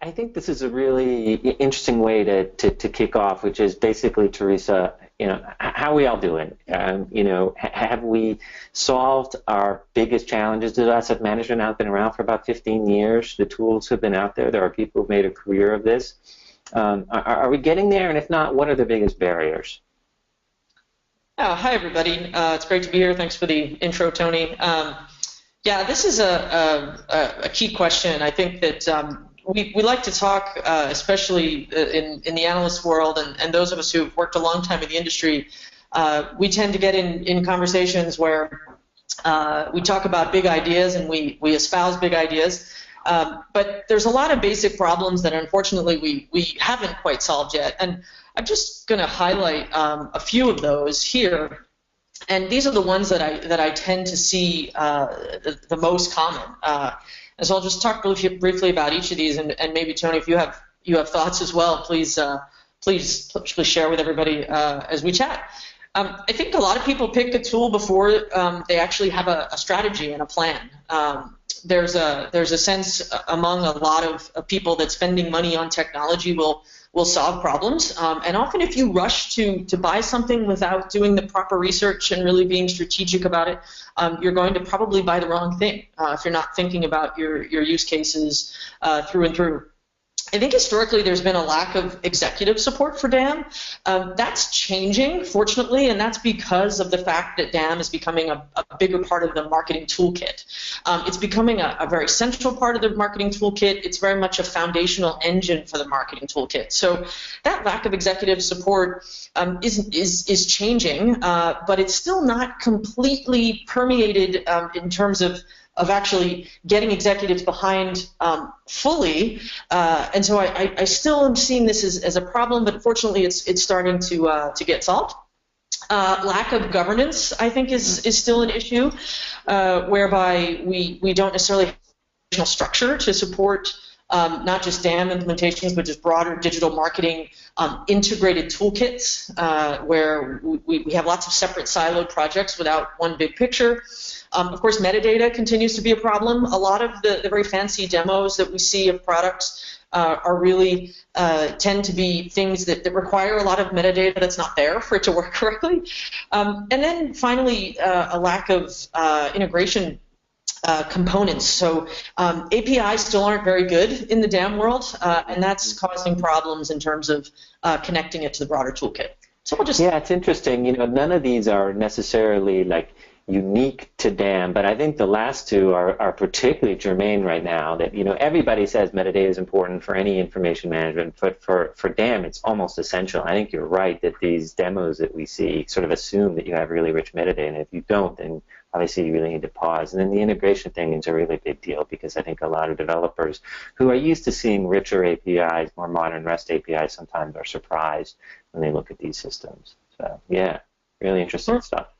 I think this is a really interesting way to kick off, which is basically, Teresa, how are we all doing? Have we solved our biggest challenges? Does asset management now been around for about 15 years? The tools have been out there. There are people who've made a career of this. Are we getting there? And if not, what are the biggest barriers? Hi, everybody. It's great to be here. Thanks for the intro, Tony. Yeah, this is a key question. I think that we like to talk, especially in the analyst world, and those of us who've worked a long time in the industry, we tend to get in conversations where we talk about big ideas and we espouse big ideas. But there's a lot of basic problems that unfortunately we haven't quite solved yet. And I'm just going to highlight a few of those here. And these are the ones that I tend to see the most common. And so I'll just talk briefly about each of these, and maybe Tony, if you have thoughts as well, please share with everybody as we chat. I think a lot of people pick a tool before they actually have a strategy and a plan. There's a sense among a lot of people that spending money on technology will solve problems, and often if you rush to buy something without doing the proper research and really being strategic about it, you're going to probably buy the wrong thing if you're not thinking about your use cases through and through. I think historically there's been a lack of executive support for DAM. That's changing, fortunately, and that's because of the fact that DAM is becoming a bigger part of the marketing toolkit. It's becoming a very central part of the marketing toolkit. It's very much a foundational engine for the marketing toolkit. So that lack of executive support is changing, but it's still not completely permeated in terms of actually getting executives behind fully, and so I still am seeing this as a problem, but fortunately it's starting to get solved. Lack of governance, I think, is still an issue, whereby we don't necessarily have a structure to support not just DAM implementations, but just broader digital marketing integrated toolkits, where we have lots of separate siloed projects without one big picture. Of course, metadata continues to be a problem. A lot of the very fancy demos that we see of products are really tend to be things that require a lot of metadata that's not there for it to work correctly. And then finally, a lack of integration components. So APIs still aren't very good in the DAM world, and that's causing problems in terms of connecting it to the broader toolkit. So we'll just... Yeah, it's interesting. None of these are necessarily like unique to DAM, but I think the last two are particularly germane right now. That everybody says metadata is important for any information management, but for DAM it's almost essential. I think you're right that these demos that we see sort of assume that you have really rich metadata, and if you don't, then obviously you really need to pause. And then the integration thing is a really big deal, because I think a lot of developers who are used to seeing richer APIs, more modern REST APIs, sometimes are surprised when they look at these systems. So yeah, really interesting stuff.